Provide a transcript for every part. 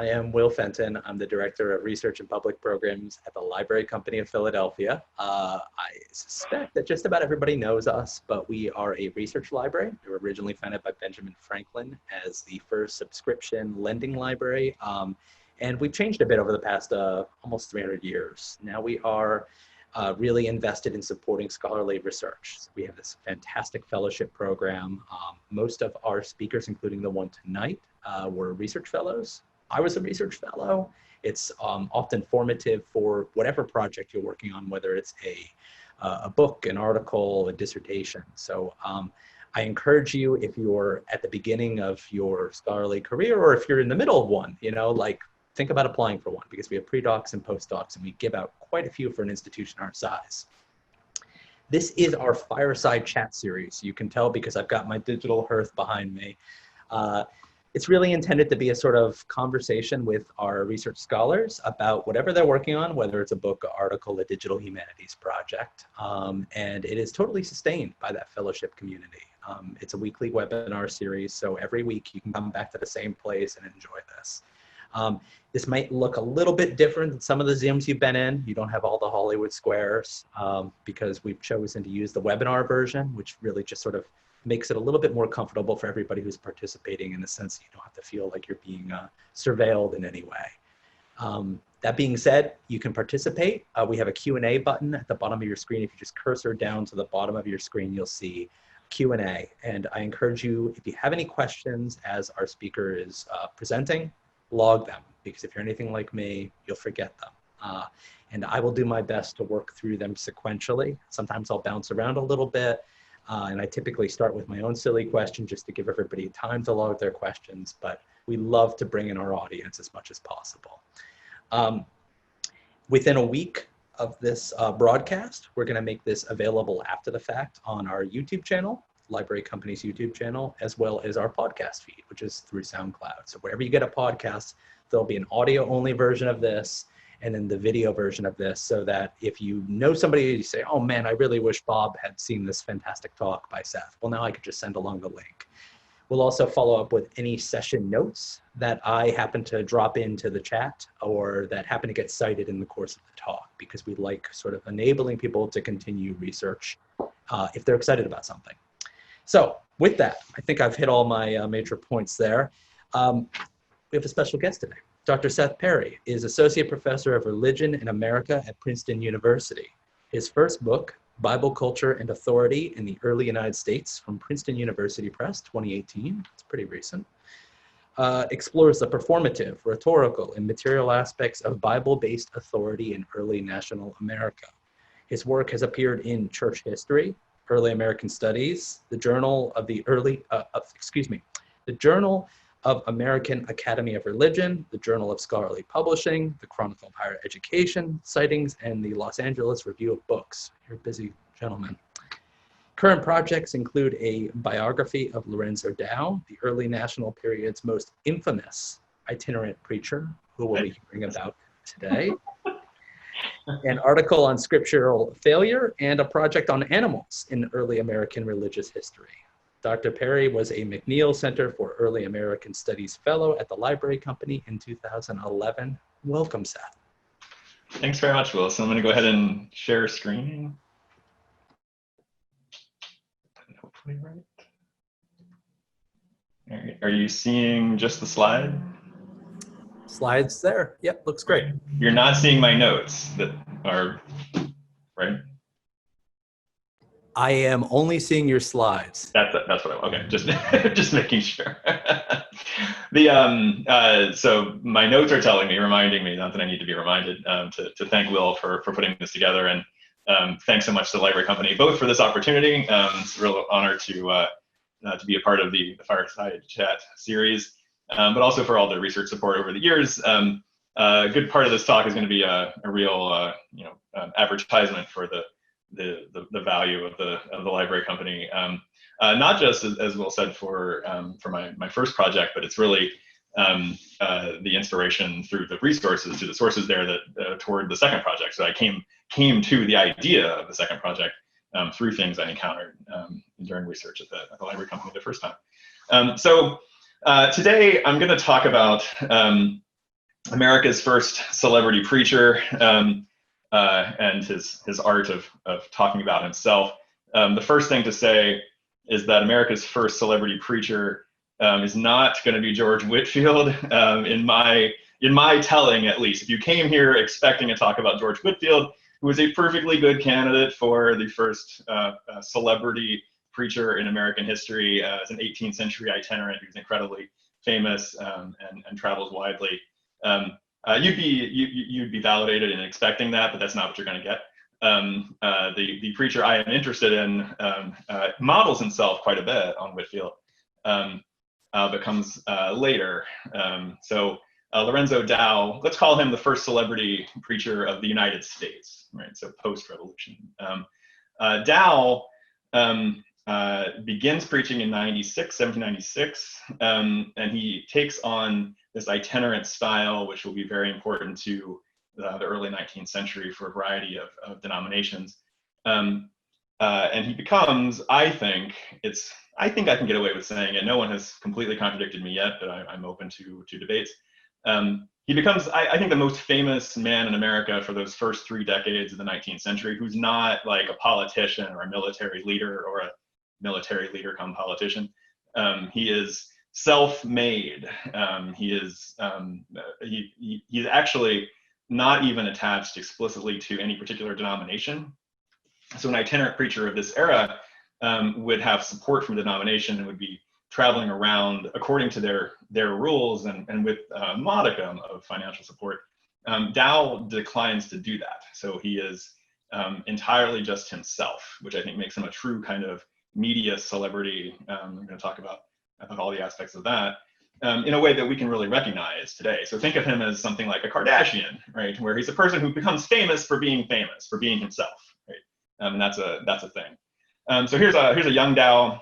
I am Will Fenton. I'm the Director of Research and Public Programs at the Library Company of Philadelphia. I suspect that just about everybody knows us, but we are a research library. We were originally founded by Benjamin Franklin as the first subscription lending library. And we've changed a bit over the past almost 300 years. Now we are really invested in supporting scholarly research. So we have this fantastic fellowship program. Most of our speakers, including the one tonight, were research fellows. I was a research fellow. It's often formative for whatever project you're working on, whether it's a book, an article, a dissertation. So I encourage you, if you're at the beginning of your scholarly career, or if you're in the middle of one, think about applying for one, because we have pre-docs and postdocs, and we give out quite a few for an institution our size. This is our Fireside chat series. You can tell because I've got my digital hearth behind me. It's really intended to be a sort of conversation with our research scholars about whatever they're working on, whether it's a book, an article, a digital humanities project. And it is totally sustained by that fellowship community. It's a weekly webinar series, so every week you can come back to the same place and enjoy this. This might look a little bit different than some of the Zooms you've been in. You don't have all the Hollywood squares because we've chosen to use the webinar version, which really just sort of makes it a little bit more comfortable for everybody who's participating, in the sense that you don't have to feel like you're being surveilled in any way. That being said, you can participate. We have a Q&A button at the bottom of your screen. If you just cursor down to the bottom of your screen, you'll see Q&A. And I encourage you, if you have any questions as our speaker is presenting, log them, because if you're anything like me, you'll forget them. And I will do my best to work through them sequentially. Sometimes I'll bounce around a little bit, and I typically start with my own silly question just to give everybody time to log their questions, but we love to bring in our audience as much as possible. Within a week of this broadcast, we're gonna make this available after the fact on our YouTube channel, Library Company's YouTube channel, as well as our podcast feed, which is through SoundCloud. So wherever you get a podcast, there'll be an audio only version of this and then the video version of this, so that if you know somebody, you say, oh man, I really wish Bob had seen this fantastic talk by Seth. Well, now I could just send along the link. We'll also follow up with any session notes that I happen to drop into the chat or that happen to get cited in the course of the talk, because we like sort of enabling people to continue research if they're excited about something. So with that, I think I've hit all my major points there. We have a special guest today. Dr. Seth Perry is Associate Professor of Religion in America at Princeton University. His first book, Bible Culture and Authority in the Early United States, from Princeton University Press, 2018, it's pretty recent, explores the performative, rhetorical, and material aspects of Bible-based authority in early national America. His work has appeared in Church History, Early American Studies, the Journal of the Journal of American Academy of Religion, the Journal of Scholarly Publishing, the Chronicle of Higher Education, Sightings, and the Los Angeles Review of Books. You're a busy gentleman. Current projects include a biography of Lorenzo Dow, the early national period's most infamous itinerant preacher, who we'll be hearing about today. An article on scriptural failure, and a project on animals in early American religious history. Dr. Perry was a McNeil Center for Early American Studies Fellow at the Library Company in 2011. Welcome, Seth. Thanks very much, Will. So I'm going to go ahead and share screen. Hopefully right. All right. Are you seeing just the slide? Slides there. Yep, looks great. You're not seeing my notes that are, right? I am only seeing your slides. That's what okay, just making sure. So my notes are telling me, reminding me, not that I need to be reminded, to thank Will for putting this together, and thanks so much to the Library Company, both for this opportunity. It's a real honor to be a part of the Fireside Chat series, but also for all the research support over the years. A good part of this talk is going to be a real advertisement for the value of the Library Company, not just as Will said for my first project, but it's really the inspiration through the resources, to the sources there that toward the second project. So I came to the idea of the second project through things I encountered during research at the Library Company the first time. So today I'm going to talk about America's first celebrity preacher, and his art of talking about himself. The first thing to say is that America's first celebrity preacher is not going to be George Whitefield, in my telling, at least. If you came here expecting to talk about George Whitefield, who was a perfectly good candidate for the first celebrity preacher in American history, as an 18th century itinerant who's incredibly famous, and travels widely. You'd be validated in expecting that, but that's not what you're going to get. The preacher I am interested in models himself quite a bit on Whitefield, but comes later. So Lorenzo Dow, let's call him the first celebrity preacher of the United States, right? So post-revolution. Dow begins preaching in 1796, and he takes on this itinerant style, which will be very important to the early 19th century for a variety of denominations. And he becomes, I think I can get away with saying it. No one has completely contradicted me yet, but I'm open to debates. He becomes, I think, the most famous man in America for those first 3 decades of the 19th century, who's not like a politician or a military leader or a military leader come politician. He is self-made. He's actually not even attached explicitly to any particular denomination. So an itinerant preacher of this era would have support from the denomination and would be traveling around according to their rules and with a modicum of financial support. Dow declines to do that. So he is entirely just himself, which I think makes him a true kind of media celebrity. I'm going to talk about all the aspects of that in a way that we can really recognize today. So think of him as something like a Kardashian, right? Where he's a person who becomes famous, for being himself, right? And that's a thing. So here's a young Dow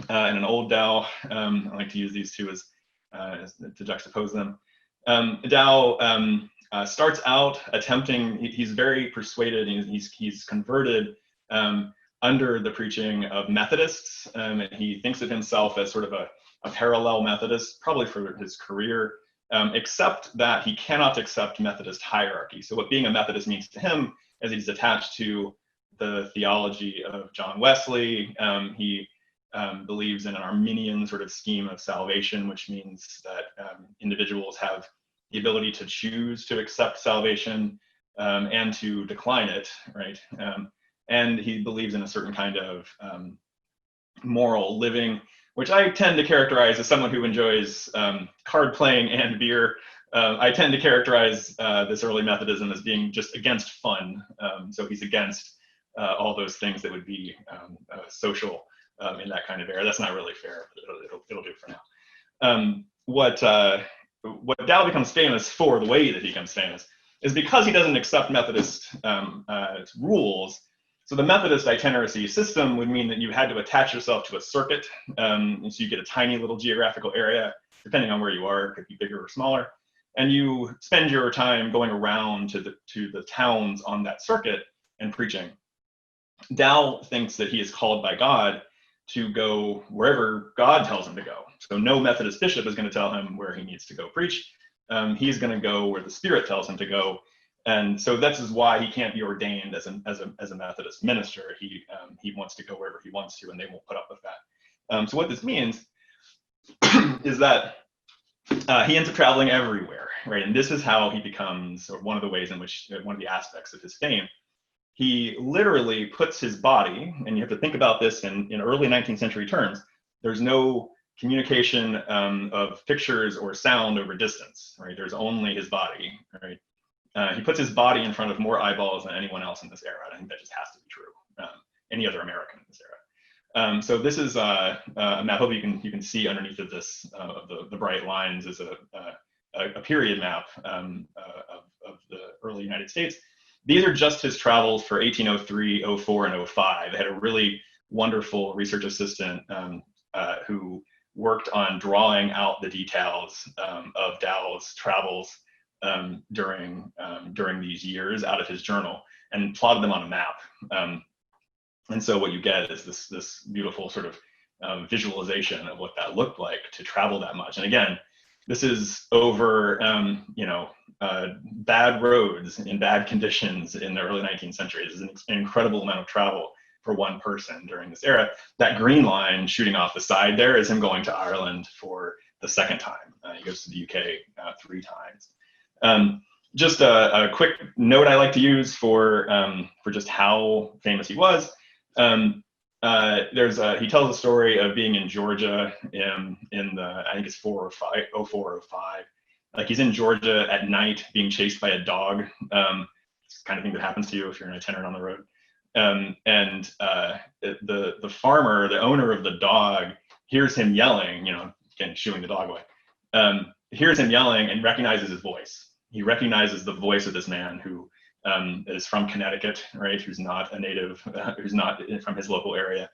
and an old Dow. I like to use these two as to juxtapose them. Dow starts out attempting. He's very persuaded. He's converted under the preaching of Methodists. He thinks of himself as sort of a parallel Methodist, probably for his career, except that he cannot accept Methodist hierarchy. So what being a Methodist means to him is he's attached to the theology of John Wesley. He believes in an Arminian sort of scheme of salvation, which means that individuals have the ability to choose to accept salvation and to decline it, right? And he believes in a certain kind of moral living, which I tend to characterize as someone who enjoys card playing and beer. I tend to characterize this early Methodism as being just against fun. So he's against all those things that would be social in that kind of era. That's not really fair, but it'll do for now. What Dow becomes famous for, the way that he becomes famous, is because he doesn't accept Methodist rules. So the Methodist itinerancy system would mean that you had to attach yourself to a circuit. And so you get a tiny little geographical area, depending on where you are, it could be bigger or smaller. And you spend your time going around to the towns on that circuit and preaching. Dow thinks that he is called by God to go wherever God tells him to go. So no Methodist bishop is going to tell him where he needs to go preach. He's going to go where the Spirit tells him to go. And so that's why he can't be ordained as a Methodist minister. He wants to go wherever he wants to, and they won't put up with that. So what this means is that he ends up traveling everywhere, right? And this is how he becomes, or one of the ways in which, one of the aspects of his fame, he literally puts his body, and you have to think about this in early 19th century terms. There's no communication of pictures or sound over distance, right? There's only his body, right? He puts his body in front of more eyeballs than anyone else in this era. I think that just has to be true. Any other American in this era. So this is a map. I hope you can see underneath of this, of the bright lines, is a period map of the early United States. These are just his travels for 1803, 04, and 05. They had a really wonderful research assistant who worked on drawing out the details of Dow's travels during these years out of his journal and plotted them on a map. And so what you get is this beautiful sort of visualization of what that looked like to travel that much. And again, This is over, bad roads in bad conditions in the early 19th century. This is an incredible amount of travel for one person during this era. That green line shooting off the side there is him going to Ireland for the second time. He goes to the UK 3 times. Just a quick note I like to use for just how famous he was. He tells a story of being in Georgia in the, I think it's 04 or 05. Like he's in Georgia at night being chased by a dog. It's the kind of thing that happens to you if you're in a itinerant on the road. The farmer, the owner of the dog, hears him yelling, again, shooing the dog away. Hears him yelling and recognizes his voice. He recognizes the voice of this man who is from Connecticut, right? Who's not a native, who's not from his local area,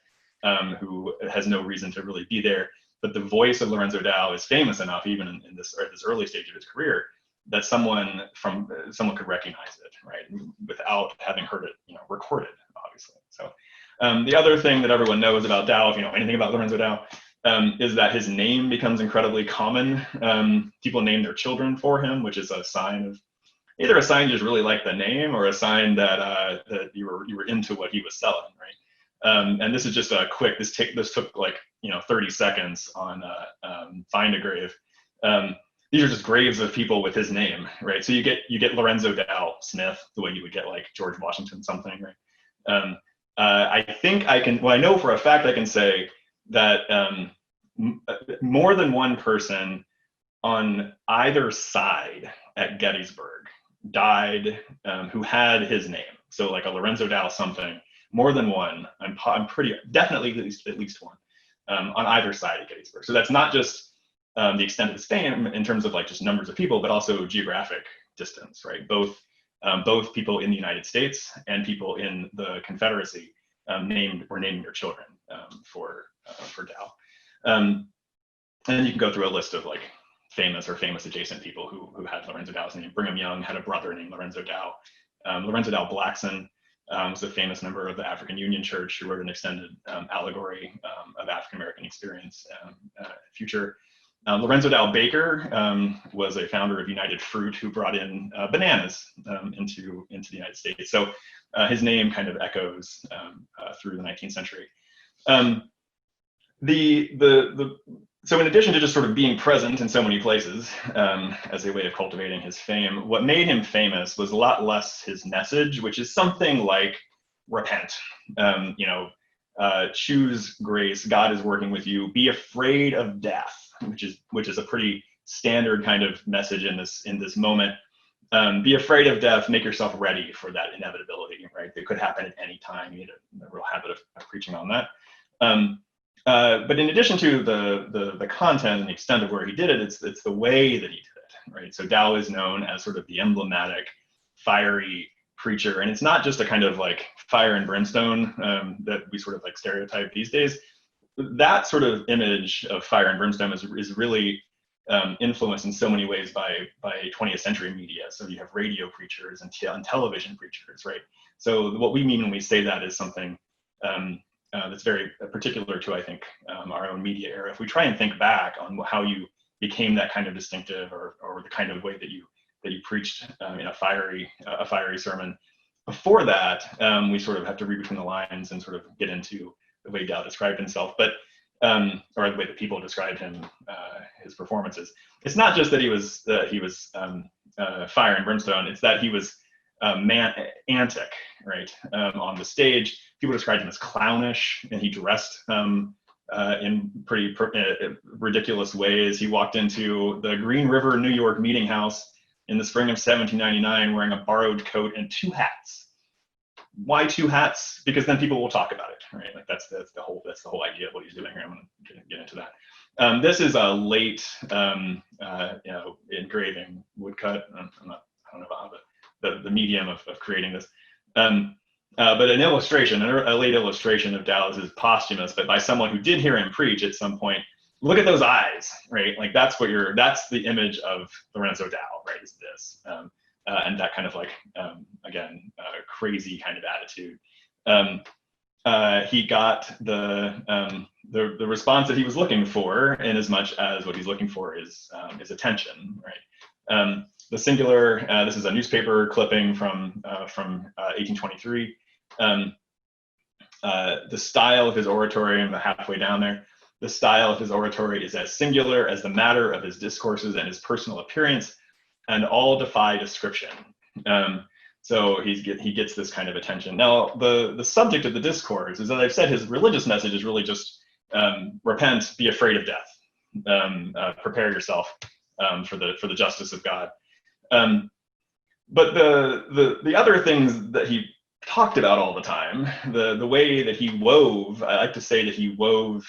who has no reason to really be there. But the voice of Lorenzo Dow is famous enough, even in this early stage of his career, that someone could recognize it, right, without having heard it, recorded, obviously. So the other thing that everyone knows about Dow, if you know anything about Lorenzo Dow, is that his name becomes incredibly common. People name their children for him, which is a sign of either a sign you just really like the name, or a sign that that you were into what he was selling, right? And this is just a quick. This took like 30 seconds on Find a Grave. These are just graves of people with his name, right? So you get Lorenzo Dow Smith, the way you would get like George Washington something, right? I think I can. Well, I know for a fact I can say that more than one person on either side at Gettysburg died who had his name. So like a Lorenzo Dow something, more than one. I'm pretty definitely at least one on either side of Gettysburg. So that's not just the extent of his fame in terms of like just numbers of people, but also geographic distance, right? Both people in the United States and people in the Confederacy were naming their children for Dow. And you can go through a list of like famous or famous adjacent people who had Lorenzo Dow's name. Brigham Young had a brother named Lorenzo Dow. Lorenzo Dow Blackson was a famous member of the African Union Church who wrote an extended allegory of African American experience future. Lorenzo Dow Baker was a founder of United Fruit who brought in bananas into the United States. So his name kind of echoes through the 19th century. So in addition to just sort of being present in so many places as a way of cultivating his fame, what made him famous was a lot less his message, which is something like repent, choose grace, God is working with you, be afraid of death, which is a pretty standard kind of message in this moment. Be afraid of death, make yourself ready for that inevitability, right? It could happen at any time. You need a real habit of preaching on that. But in addition to the content and the extent of where he did it, it's the way that he did it, right? So Dow is known as sort of the emblematic, fiery preacher, and it's not just a kind of like fire and brimstone that we sort of like stereotype these days. That sort of image of fire and brimstone is really influenced in so many ways by 20th century media. So you have radio preachers and television preachers, right? So what we mean when we say that is something that's very particular to, I think, our own media era. If we try and think back on how you became that kind of distinctive, or the kind of way that you preached in a fiery sermon, before that, we sort of have to read between the lines and sort of get into the way Dow described himself, but or the way that people described him, his performances. It's not just that he was fire and brimstone; it's that he was antic, right? On the stage, people described him as clownish, and he dressed in pretty ridiculous ways. He walked into the Green River, New York meeting house in the spring of 1799 wearing a borrowed coat and 2 hats. Why 2 hats? Because then people will talk about it, right? Like that's the whole idea of what he's doing here. I'm going to get into that. This is a late engraving woodcut. I don't know about the medium of creating this. But an illustration, a late illustration of Dow's is posthumous, but by someone who did hear him preach at some point. Look at those eyes, right? Like that's the image of Lorenzo Dow, right? Is this, and that kind of like, again, crazy kind of attitude. he got the response that he was looking for, in as much as what he's looking for is attention, right? The singular, this is a newspaper clipping from 1823. The style of his oratory, I'm halfway down there, the style of his oratory is as singular as the matter of his discourses and his personal appearance, and all defy description. So he gets this kind of attention. Now, the subject of the discourse is, as I've said, his religious message is really just repent, be afraid of death, prepare yourself for the justice of God. But the other things that he talked about all the time, the way that he wove, I like to say that he wove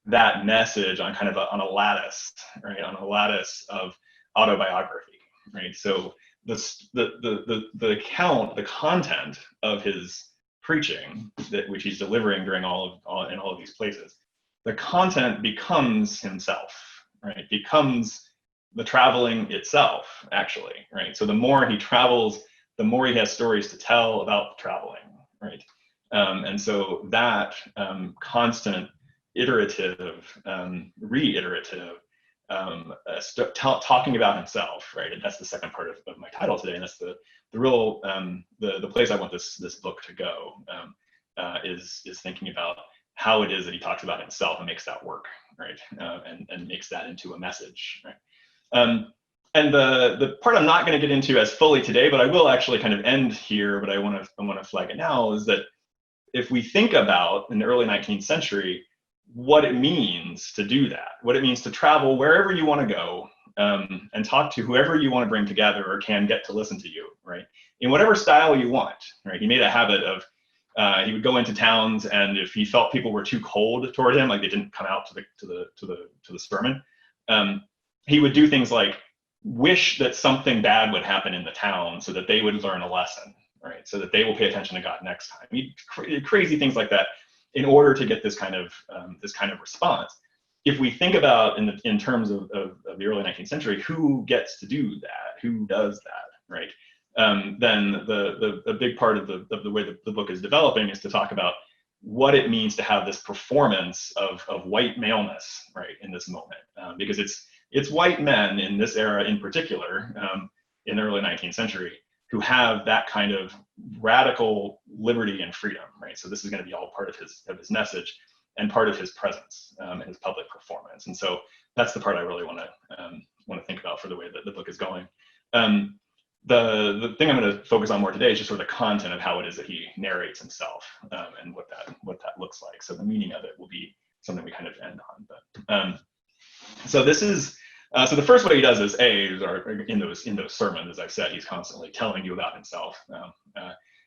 that message on kind of on a lattice, right, on a lattice of autobiography, right? So the account, the content of his preaching, which he's delivering during in all of these places, the content becomes himself, right? Becomes the traveling itself, actually, right? So the more he travels, the more he has stories to tell about traveling, right? And so that constant iterative, reiterative, talking about himself, right? And that's the second part of my title today, and that's the real the place I want this book to go, is thinking about how it is that he talks about himself and makes that work, right? And makes that into a message, right? And the part I'm not going to get into as fully today, but I will actually kind of end here, but I want to flag it now, is that if we think about in the early 19th century, what it means to do that, what it means to travel wherever you want to go, and talk to whoever you want to bring together or can get to listen to you, right? In whatever style you want, right? He made a habit of, he would go into towns, and if he felt people were too cold toward him, like they didn't come out to the sermon, he would do things like wish that something bad would happen in the town so that they would learn a lesson, right? So that they will pay attention to God next time. He did crazy things like that in order to get this kind of response. If we think about in terms of the early 19th century, who gets to do that? Who does that, right? Then the big part of the way the book is developing is to talk about what it means to have this performance of white maleness, right, in this moment, because it's white men in this era in particular, in the early 19th century, who have that kind of radical liberty and freedom, right? So this is going to be all part of his message and part of his presence and his public performance. And so that's the part I really want to think about for the way that the book is going. The thing I'm going to focus on more today is just sort of the content of how it is that he narrates himself, and what that looks like. So the meaning of it will be something we kind of end on. But so this is. So the first way he does is in those sermons, as I've said, he's constantly telling you about himself.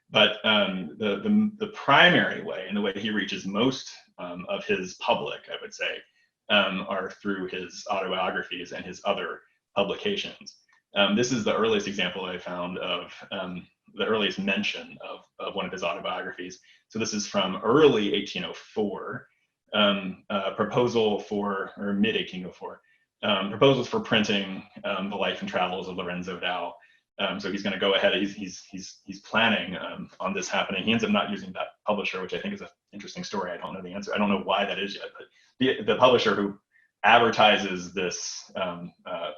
But the primary way, and the way he reaches most of his public, I would say, are through his autobiographies and his other publications. This is the earliest example I found of the earliest mention of one of his autobiographies. So this is from early 1804, proposal for, or mid 1804. Proposals for printing the life and travels of Lorenzo Dow. So he's going to go ahead. He's planning on this happening. He ends up not using that publisher, which I think is an interesting story. I don't know the answer. I don't know why that is yet. But the publisher who advertises this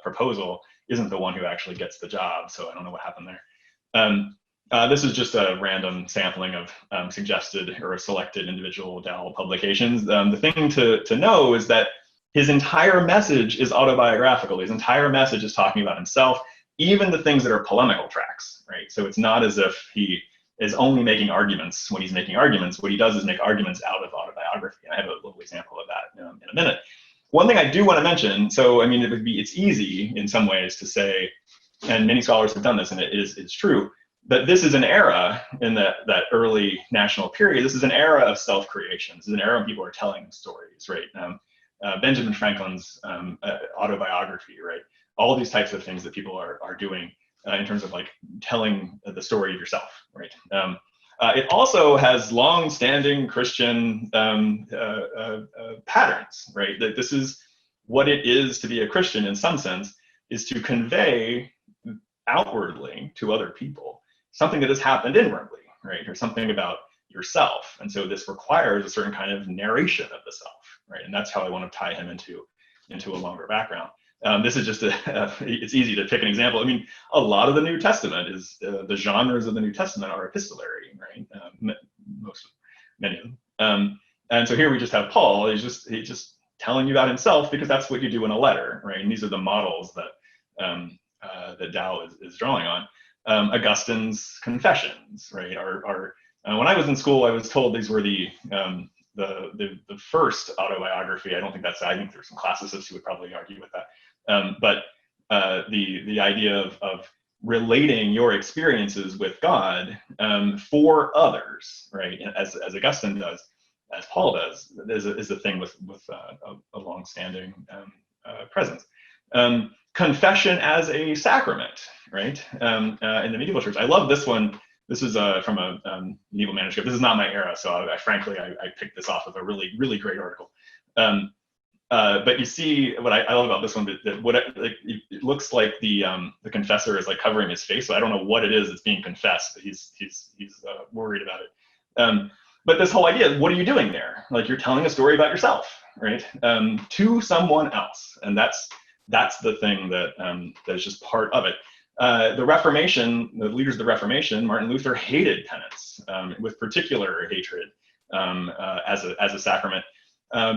proposal isn't the one who actually gets the job. So I don't know what happened there. This is just a random sampling of suggested or selected individual Dow publications. The thing to know is that his entire message is autobiographical. His entire message is talking about himself, even the things that are polemical tracks, right? So it's not as if he is only making arguments when he's making arguments. What he does is make arguments out of autobiography. And I have a little example of that in a minute. One thing I do want to mention, so I mean, it's easy in some ways to say, and many scholars have done this, and it's true, that this is an era in that early national period. This is an era of self-creation. This is an era when people are telling stories, right? Benjamin Franklin's autobiography, right? All these types of things that people are doing in terms of like telling the story of yourself, right? It also has long-standing Christian patterns, right? That this is what it is to be a Christian in some sense, is to convey outwardly to other people something that has happened inwardly, right? Or something about yourself. And so this requires a certain kind of narration of the self, right? And that's how I want to tie him into a longer background. This is just it's easy to pick an example. I mean, a lot of the New Testament is, the genres of the New Testament are epistolary, right? Many of them. And so here we just have Paul, he's just telling you about himself, because that's what you do in a letter, right? And these are the models that Dow is drawing on. Augustine's Confessions, right, are when I was in school, I was told these were the first autobiography. I think there's some classicists who would probably argue with that. But the idea of relating your experiences with God for others, right, as Augustine does, as Paul does, is a thing with a long-standing presence. Confession as a sacrament, right, in the medieval church. I love this one. This is from a medieval manuscript. This is not my era, so frankly, I picked this off of a really, really great article. But you see what I love about this one, that it looks like the confessor is like covering his face, so I don't know what it is that's being confessed, but he's worried about it. But this whole idea, what are you doing there? Like, you're telling a story about yourself, right, to someone else, and that's the thing that is just part of it. The Reformation, the leaders of the Reformation, Martin Luther hated penance with particular hatred as a sacrament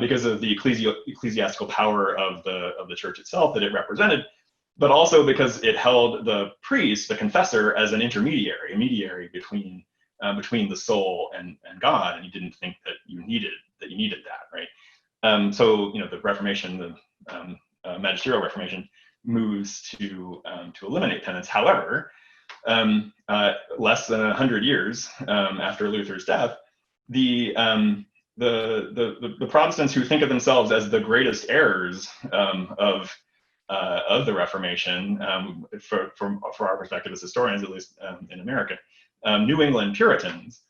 because of the ecclesiastical power of the church itself that it represented, but also because it held the priest, the confessor, as an intermediary between the soul and God, and he didn't think that you needed that, right? So the Reformation, the magisterial Reformation, moves to eliminate penance. However, less than 100 years after Luther's death, the Protestants, who think of themselves as the greatest heirs of the Reformation, from our perspective as historians, at least in America, New England Puritans,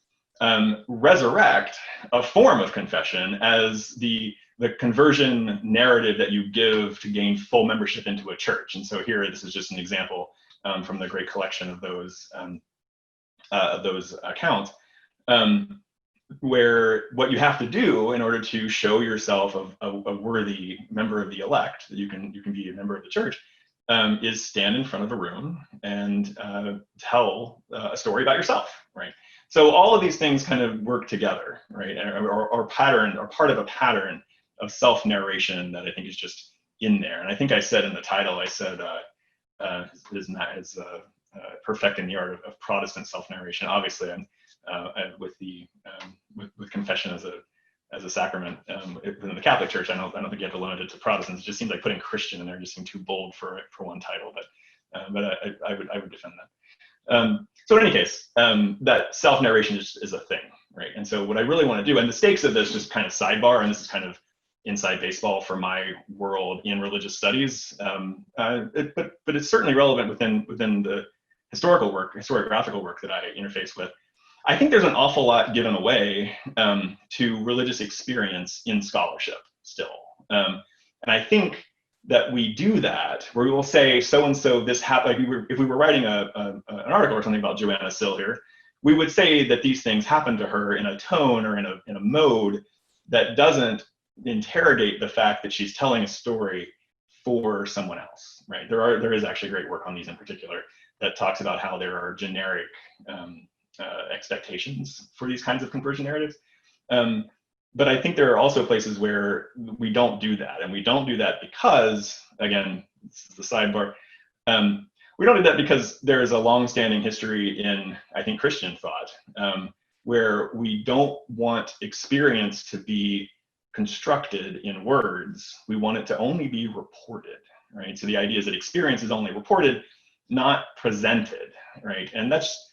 resurrect a form of confession as the conversion narrative that you give to gain full membership into a church. And so here, this is just an example from the great collection of those accounts, where what you have to do in order to show yourself a worthy member of the elect, that you can be a member of the church, is stand in front of a room and tell a story about yourself, right? So all of these things kind of work together, right, or part of a pattern of self-narration that I think is just in there. And I think I said in the title, I said is perfecting the art of Protestant self-narration. Obviously, I'm with confession as a sacrament within the Catholic Church. I don't think you have to limit it to Protestants. It just seems like putting Christian in there just seemed too bold for one title. But I would defend that. So in any case, that self-narration is a thing, right? And so what I really want to do, and the stakes of this, just kind of sidebar, and this is kind of inside baseball for my world in religious studies, but it's certainly relevant within the historiographical work that I interface with. I think there's an awful lot given away to religious experience in scholarship still. And I think that we do that, where we will say, so-and-so, this happened. Like if we were writing an article or something about Joanna Sill here, we would say that these things happened to her in a tone or in a mode that doesn't interrogate the fact that she's telling a story for someone else, right? There is actually great work on these in particular that talks about how there are generic expectations for these kinds of conversion narratives. But I think there are also places where we don't do that. And we don't do that because, again, this is the sidebar, we don't do that because there is a long-standing history in, I think, Christian thought, where we don't want experience to be constructed in words. We want it to only be reported, right? So the idea is that experience is only reported, not presented, right? And that's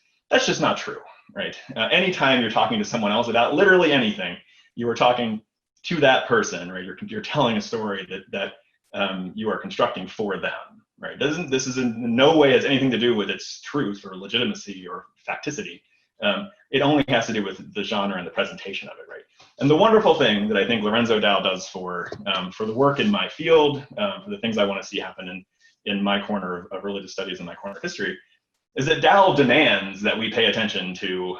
just not true, right? Anytime you're talking to someone else about literally anything, you are talking to that person, right? You're telling a story that you are constructing for them, right? This is in no way has anything to do with its truth or legitimacy or facticity. It only has to do with the genre and the presentation of it, right? And the wonderful thing that I think Lorenzo Dow does for the work in my field, for the things I want to see happen in my corner of religious studies and my corner of history, is that Dow demands that we pay attention to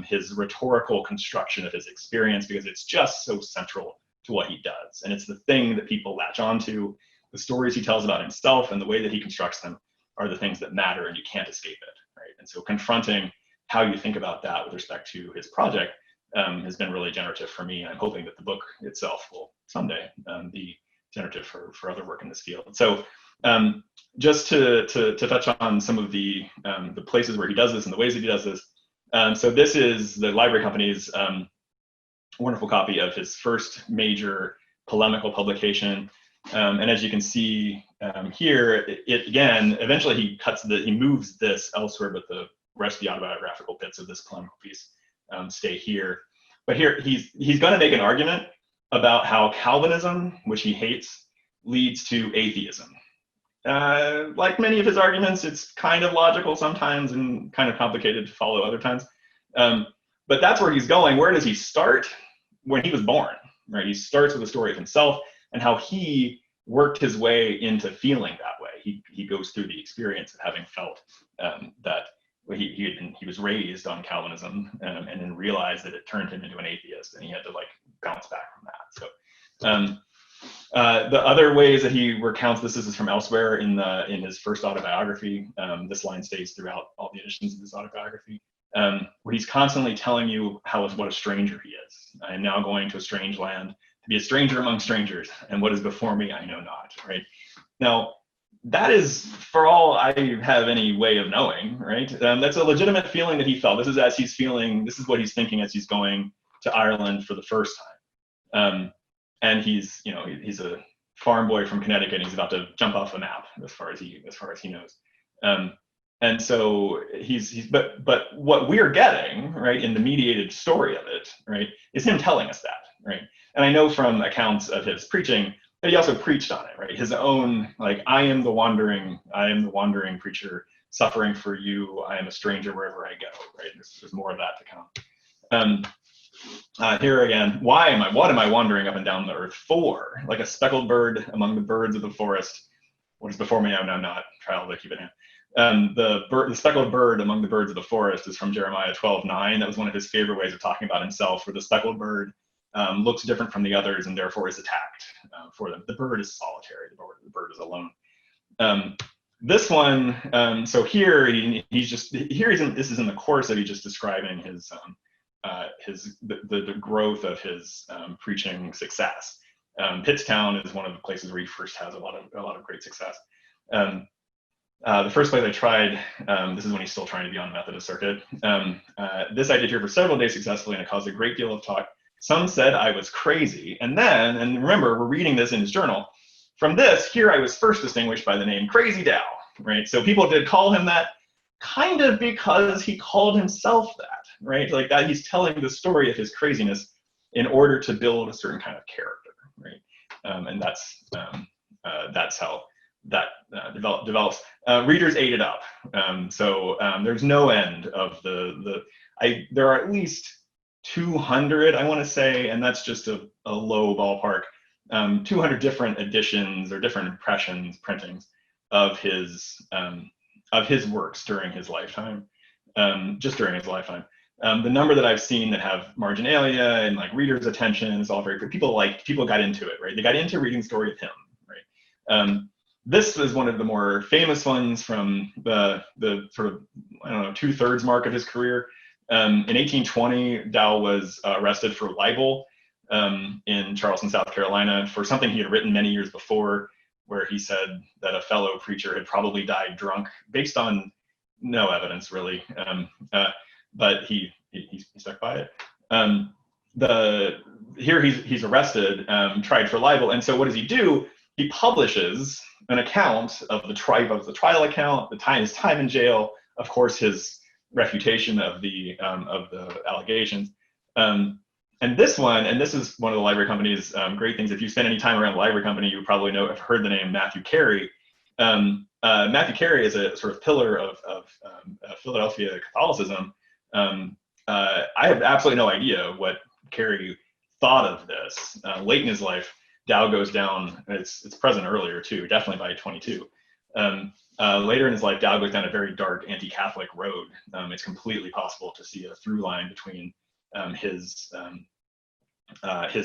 his rhetorical construction of his experience, because it's just so central to what he does. And it's the thing that people latch onto. The stories he tells about himself and the way that he constructs them are the things that matter, and you can't escape it, right? And so confronting how you think about that with respect to his project has been really generative for me. I'm hoping that the book itself will someday be generative for other work in this field. So just to touch on some of the places where he does this and the ways that he does this. So this is the library company's wonderful copy of his first major polemical publication. And as you can see here, it again, eventually he moves this elsewhere, but the rest of the autobiographical bits of this polemical piece stay here. But here he's going to make an argument about how Calvinism, which he hates, leads to atheism. Like many of his arguments, it's kind of logical sometimes and kind of complicated to follow other times. But that's where he's going. Where does he start? When he was born, right? He starts with a story of himself and how he worked his way into feeling that way. He goes through the experience of having felt that he was raised on Calvinism and then realized that it turned him into an atheist, and he had to like bounce back from that. So the other ways that he recounts this is from elsewhere in his first autobiography. This line stays throughout all the editions of this autobiography, where he's constantly telling you what a stranger he is. I am now going to a strange land to be a stranger among strangers, and what is before me I know not. Right now, that is, for all I have any way of knowing, right? That's a legitimate feeling that he felt. This is as he's feeling. This is what he's thinking as he's going to Ireland for the first time. And he's a farm boy from Connecticut, and he's about to jump off the map as far as he knows. And so but what we're getting, right, in the mediated story of it, right, is him telling us that, right? And I know from accounts of his preaching that he also preached on it, right? His own, like, I am the wandering preacher suffering for you. I am a stranger wherever I go, right? There's more of that to come. Here again, what am I wandering up and down the earth for? Like a speckled bird among the birds of the forest. What is before me, I know not. Trial to keep it in. The speckled bird among the birds of the forest is from Jeremiah 12:9. That was one of his favorite ways of talking about himself, where the speckled bird looks different from the others and therefore is attacked for them. The bird is solitary. The bird is alone. This one, so here this is in the course that he's just describing the growth of his preaching success. Pittstown is one of the places where he first has a lot of great success. The first place I tried, this is when he's still trying to be on the Methodist circuit. This I did here for several days successfully, and it caused a great deal of talk. Some said I was crazy. And remember, we're reading this in his journal. From this, here I was first distinguished by the name Crazy Dow, right? So people did call him that kind of because he called himself that, right? Like that, he's telling the story of his craziness in order to build a certain kind of character, right? And that's how that develops. Readers ate it up. So there's no end of there are at least 200, I want to say, and that's just a low ballpark, 200 different editions or different impressions, printings of his works during his lifetime, just during his lifetime. The number that I've seen that have marginalia and like readers' attention is all very good. People got into it, right? They got into reading the story of him, right? This is one of the more famous ones from the sort of, I don't know, 2/3 mark of his career. In 1820, Dow was arrested for libel in Charleston, South Carolina, for something he had written many years before, where he said that a fellow preacher had probably died drunk, based on no evidence really, but he stuck by it. Here he's arrested, tried for libel, and so what does he do? He publishes an account of the trial account, his time in jail, of course his refutation of the allegations, and this is one of the library company's great things. If you spend any time around the library company, you probably have heard the name Matthew Carey. Matthew Carey is a sort of pillar of Philadelphia Catholicism. I have absolutely no idea what Carey thought of this. Late in his life, Dow goes down. It's present earlier too, definitely by 22. Later in his life, Dow goes down a very dark anti-Catholic road. It's completely possible to see a through line between his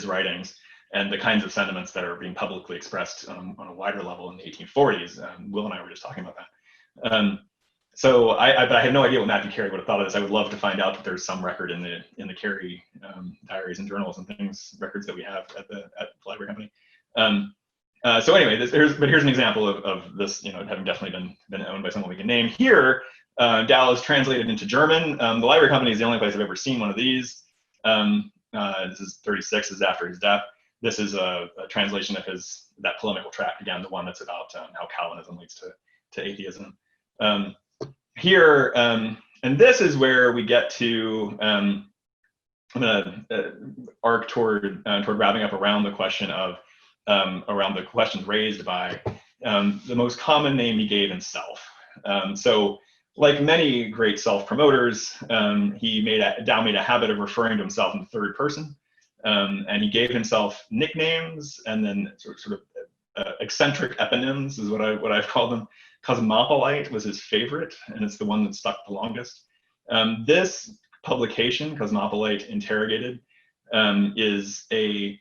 writings and the kinds of sentiments that are being publicly expressed on a wider level in the 1840s. Will and I were just talking about that. So but I have no idea what Matthew Carey would have thought of this. I would love to find out if there's some record in the Carey diaries and journals and things, records that we have at the library company. So anyway, here's an example of this, having definitely been owned by someone we can name. Here, Dow is translated into German. The library company is the only place I've ever seen one of these. This is 36, this is after his death. This is a translation of that polemical tract, again, the one that's about how Calvinism leads to atheism. Here, and this is where we get to, I'm going to arc toward wrapping up around the question of, around the questions raised by the most common name he gave himself. So like many great self-promoters, Dow made a habit of referring to himself in the third person. And he gave himself nicknames and then sort of eccentric eponyms is what I've called them. Cosmopolite was his favorite, and it's the one that stuck the longest. This publication, Cosmopolite Interrogated, is a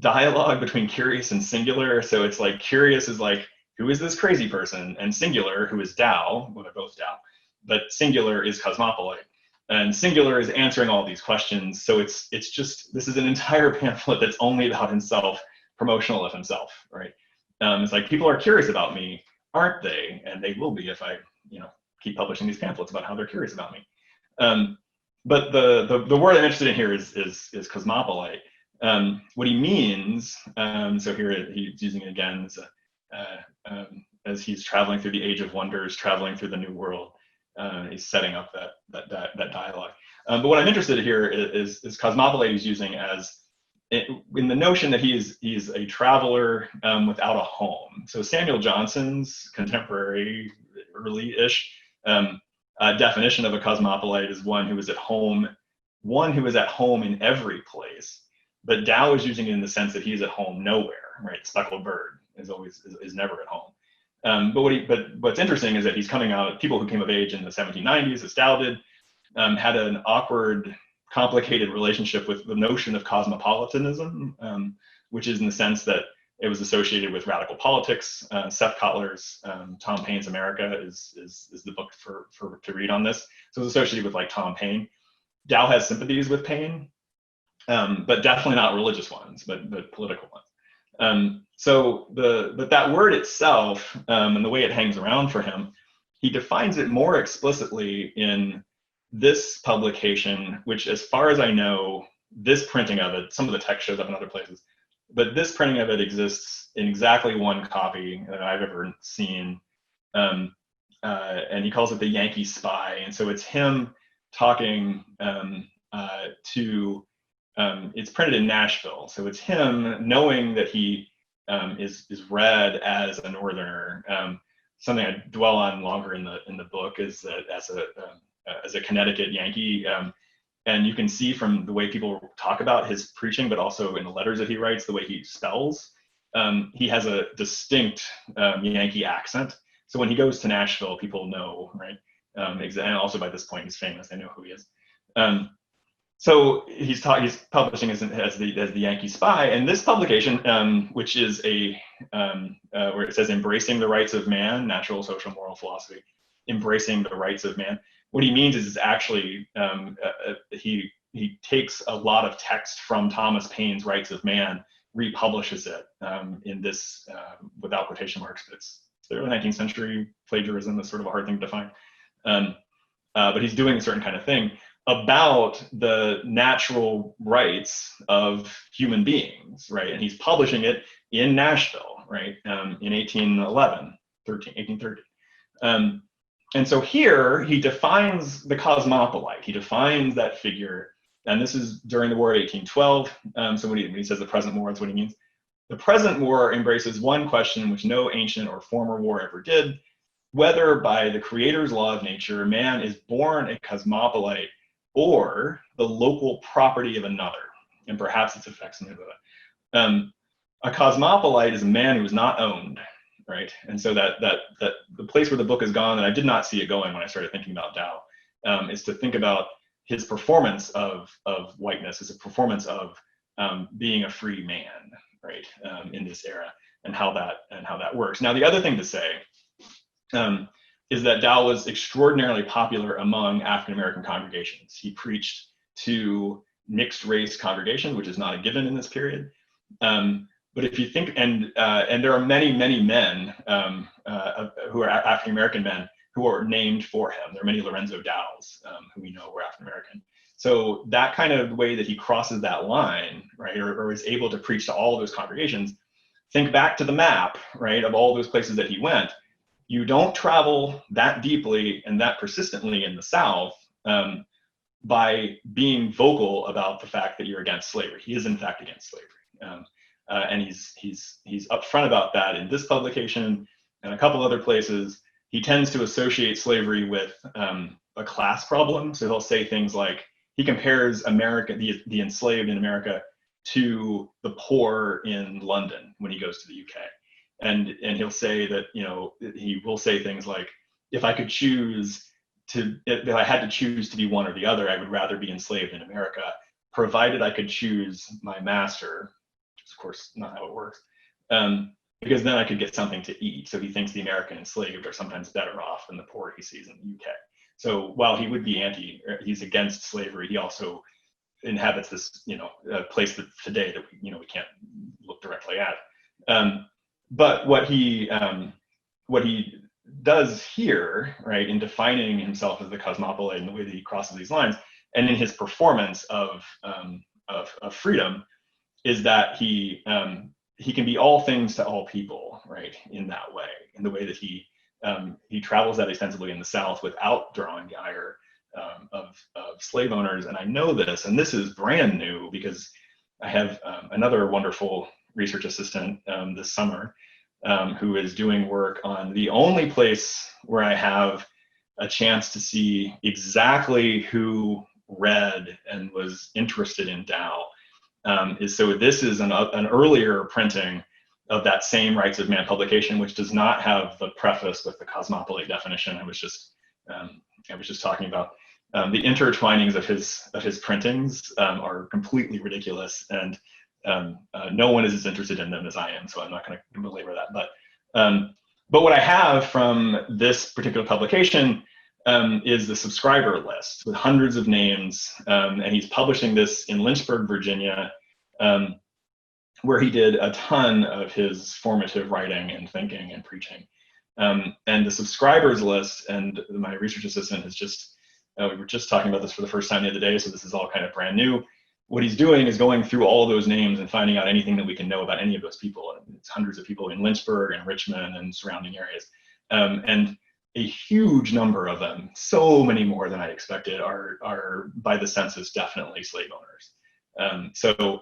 dialogue between Curious and Singular. So it's like Curious is like, who is this crazy person? And Singular, who is Dow, well, they're both Dow, but Singular is Cosmopolite. And Singular is answering all these questions. So it's just, this is an entire pamphlet that's only about himself, promotional of himself, right? It's like, people are curious about me, aren't they? And they will be if I, keep publishing these pamphlets about how they're curious about me. But the word I'm interested in here is cosmopolite. What he means, so here he's using it again as he's traveling through the age of wonders, traveling through the new world. He's setting up that dialogue. But what I'm interested in here is cosmopolite he's using as in the notion that he's a traveler without a home. So Samuel Johnson's contemporary, early-ish definition of a cosmopolite is one who is at home in every place. But Dow is using it in the sense that he's at home nowhere, right? Speckled bird is never at home. But what's interesting is that he's coming out, people who came of age in the 1790s, as Dow did, had an awkward, complicated relationship with the notion of cosmopolitanism, which is in the sense that it was associated with radical politics. Seth Kotler's Tom Paine's America is the book to read on this. So it's associated with like Tom Paine. Dow has sympathies with Paine, but definitely not religious ones, but political ones. But that word itself and the way it hangs around for him, he defines it more explicitly in this publication, which as far as I know, this printing of it, some of the text shows up in other places, but this printing of it exists in exactly one copy that I've ever seen. And he calls it the Yankee Spy. And so it's him talking it's printed in Nashville. So it's him knowing that he is read as a Northerner. Something I dwell on longer in the book is that as a Connecticut Yankee, and you can see from the way people talk about his preaching, but also in the letters that he writes, the way he spells, he has a distinct Yankee accent. So when he goes to Nashville, people know, right? And also by this point, he's famous. They know who he is. So he's publishing as the Yankee Spy, and this publication, which is where it says embracing the rights of man, natural, social, moral philosophy, embracing the rights of man. What he means is actually he takes a lot of text from Thomas Paine's Rights of Man, republishes it in this without quotation marks. It's the early 19th century plagiarism is sort of a hard thing to define, but he's doing a certain kind of thing about the natural rights of human beings, right? And he's publishing it in Nashville, right, in 1830. And so here he defines the cosmopolite. He defines that figure, and this is during the War of 1812. So when he says the present war, that's what he means. The present war embraces one question which no ancient or former war ever did: whether by the Creator's law of nature man is born a cosmopolite or the local property of another, and perhaps its effects on that. A cosmopolite is a man who is not owned, right? And so that the place where the book has gone, and I did not see it going when I started thinking about Tao, is to think about his performance of whiteness as a performance of being a free man, right, in this era, and how that works. Now, the other thing to say is that Tao was extraordinarily popular among African American congregations. He preached to mixed race congregations, which is not a given in this period. But if you think, and there are many men who are African American men who are named for him. There are many Lorenzo Dows who we know were African American. So that kind of way that he crosses that line, right, or is able to preach to all of those congregations. Think back to the map, right, of all those places that he went. You don't travel that deeply and that persistently in the South by being vocal about the fact that you're against slavery. He is in fact against slavery, and he's upfront about that in this publication and a couple other places. He tends to associate slavery with a class problem. So he'll say things like, he compares America, the enslaved in America, to the poor in London when he goes to the UK. And he'll say that, he will say things like, if I had to choose to be one or the other, I would rather be enslaved in America, provided I could choose my master, which is of course not how it works, because then I could get something to eat. So he thinks the American enslaved are sometimes better off than the poor he sees in the UK. So while he would be he's against slavery, he also inhabits this, place that today that we can't look directly at. But what he does here, right, in defining himself as the cosmopolite and the way that he crosses these lines, and in his performance of freedom, is that he can be all things to all people, right, in that way, in the way that he travels that extensively in the South without drawing the ire of slave owners. And I know this, and this is brand new because I have another wonderful research assistant this summer who is doing work on the only place where I have a chance to see exactly who read and was interested in Tao. So this is an earlier printing of that same Rights of Man publication, which does not have the preface with the cosmopolite definition. I was just talking about. The intertwinings of his printings are completely ridiculous, and no one is as interested in them as I am, so I'm not going to belabor that. But what I have from this particular publication is the subscriber list with hundreds of names, and he's publishing this in Lynchburg, Virginia, where he did a ton of his formative writing and thinking and preaching. And the subscribers list, and my research assistant has just, we were just talking about this for the first time the other day, so this is all kind of brand new. What he's doing is going through all those names and finding out anything that we can know about any of those people. And it's hundreds of people in Lynchburg and Richmond and surrounding areas. And a huge number of them, so many more than I expected, are by the census definitely slave owners. So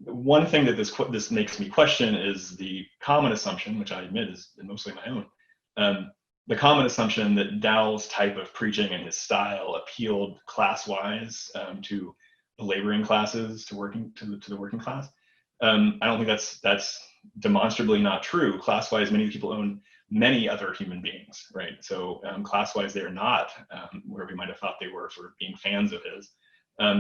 one thing that this makes me question is the common assumption, which I admit is mostly my own, the common assumption that Dow's type of preaching and his style appealed class-wise to the laboring classes, to the working class. I don't think that's demonstrably not true. Class-wise, many people own many other human beings, right? So class-wise, they're not where we might have thought they were, sort of being fans of his.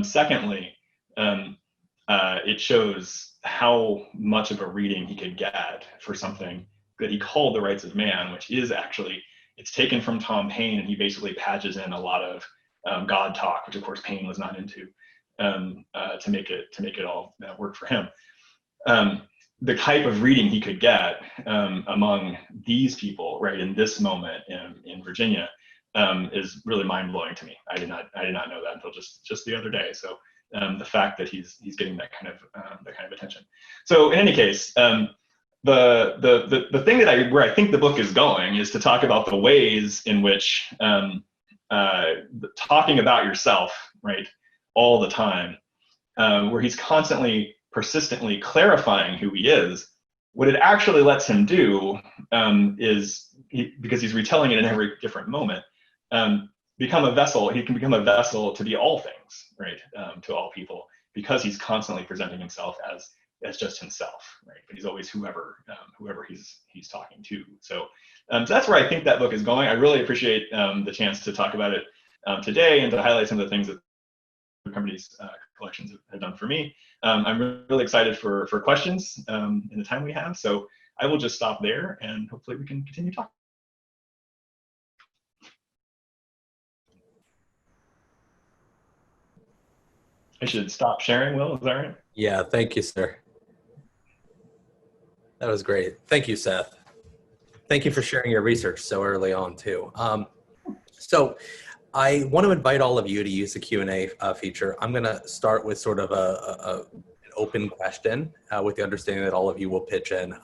Secondly, it shows how much of a reading he could get for something that he called the Rights of Man, which is actually, it's taken from Tom Paine, and he basically patches in a lot of God talk, which of course Paine was not into, to make it all work for him. The type of reading he could get among these people, right, in this moment in Virginia, is really mind-blowing to me. I did not know that until just the other day. So the fact that he's getting that kind of attention. So in any case, the thing where I think the book is going is to talk about the ways in which talking about yourself, right, all the time, where he's constantly, persistently clarifying who he is. What it actually lets him do is, because he's retelling it in every different moment, become a vessel. He can become a vessel to be all things, right, to all people, because he's constantly presenting himself as as just himself, right? But he's always whoever he's talking to. So that's where I think that book is going. I really appreciate the chance to talk about it today and to highlight some of the things that the company's collections have done for me. I'm really excited for questions in the time we have. So I will just stop there, and hopefully we can continue talking. I should stop sharing, Will, is that right? Yeah, thank you, sir. That was great. Thank you, Seth. Thank you for sharing your research so early on, too. So I want to invite all of you to use the Q&A feature. I'm going to start with sort of an open question with the understanding that all of you will pitch in.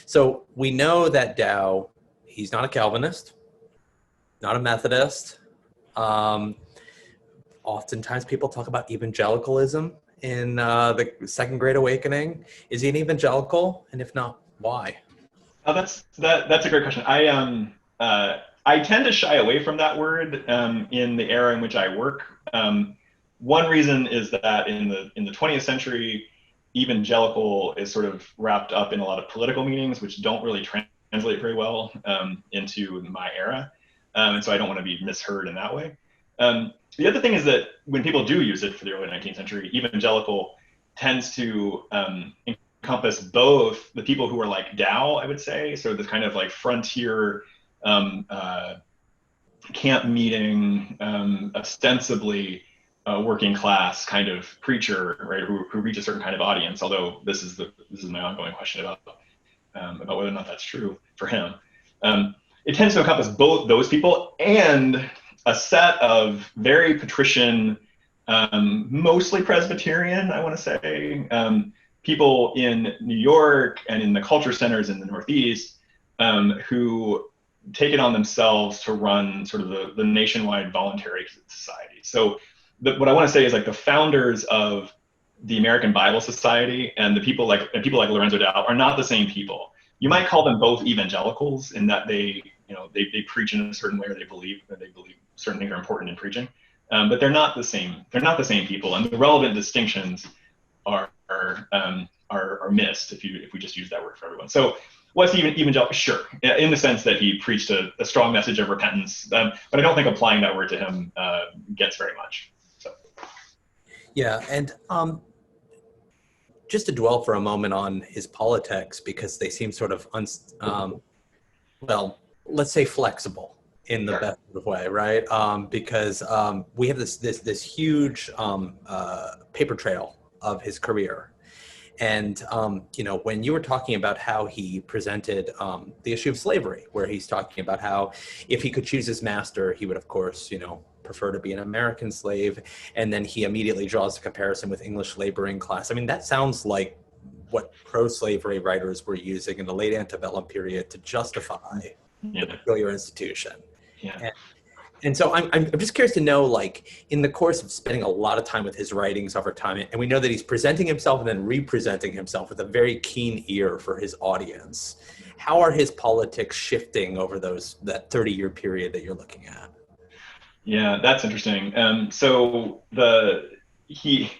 So we know that Dow, he's not a Calvinist, not a Methodist. Oftentimes people talk about evangelicalism in the Second Great Awakening. Is he an evangelical? And if not, why? Oh, that's a great question. I tend to shy away from that word in the era in which I work. One reason is that in the 20th century, evangelical is sort of wrapped up in a lot of political meanings, which don't really translate very well into my era. And so I don't want to be misheard in that way. The other thing is that when people do use it for the early 19th century, evangelical tends to encompass both the people who are like Dow, I would say, so this kind of like frontier camp meeting, ostensibly working class kind of preacher, right, who reach a certain kind of audience. Although this is my ongoing question about whether or not that's true for him. It tends to encompass both those people and a set of very patrician, mostly Presbyterian, I want to say, people in New York and in the culture centers in the Northeast who take it on themselves to run sort of the nationwide voluntary society. So what I want to say is like the founders of the American Bible Society and people like Lorenzo Dow are not the same people. You might call them both evangelicals in that they preach in a certain way, or they believe certain things are important in preaching, but they're not the same. They're not the same people, and the relevant distinctions are missed if we just use that word for everyone. So was he evangelical? Sure, in the sense that he preached a strong message of repentance, but I don't think applying that word to him gets very much. So. Yeah, and just to dwell for a moment on his politics, because they seem sort of well, let's say flexible in the best of way, right? Because we have this huge paper trail of his career. And, when you were talking about how he presented the issue of slavery, where he's talking about how if he could choose his master, he would, of course, prefer to be an American slave. And then he immediately draws a comparison with English laboring class. I mean, that sounds like what pro-slavery writers were using in the late antebellum period to justify the peculiar institution. Yeah. And so I'm just curious to know, like, in the course of spending a lot of time with his writings over time, and we know that he's presenting himself and then representing himself with a very keen ear for his audience, how are his politics shifting over that 30-year period that you're looking at? Yeah, that's interesting. So he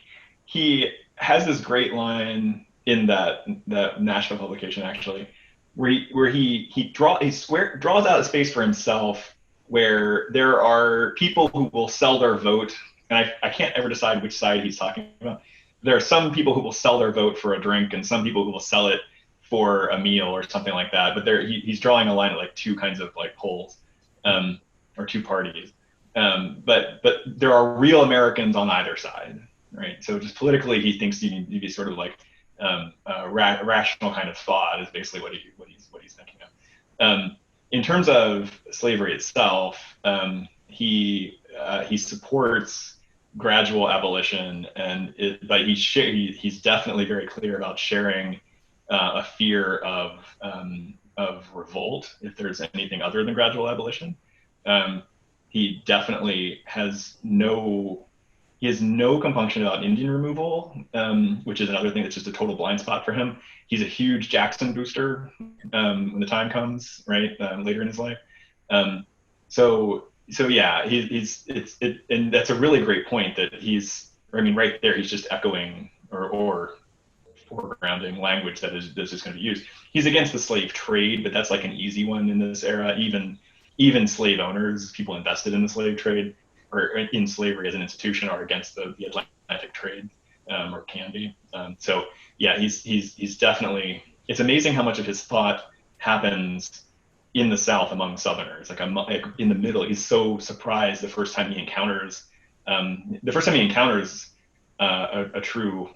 has this great line in that national publication, actually, where he draws out a space for himself where there are people who will sell their vote, and I can't ever decide which side he's talking about. There are some people who will sell their vote for a drink, and some people who will sell it for a meal or something like that. But he's drawing a line at like two kinds of like poles, or two parties. But there are real Americans on either side, right? So just politically, he thinks you need to be sort of like a rational kind of thought is basically what he's thinking of. In terms of slavery itself, he supports gradual abolition, but he's definitely very clear about sharing a fear of revolt if there's anything other than gradual abolition. He definitely has no compunction about Indian removal, which is another thing that's just a total blind spot for him. He's a huge Jackson booster when the time comes, right, later in his life. So yeah, and that's a really great point that right there, he's just echoing or foregrounding language that's just going to be used. He's against the slave trade, but that's like an easy one in this era. Even slave owners, people invested in the slave trade or in slavery as an institution, are against the Atlantic trade, or can be. So yeah, he's definitely. It's amazing how much of his thought happens in the South among Southerners. Like in the middle, he's so surprised the first time he encounters a true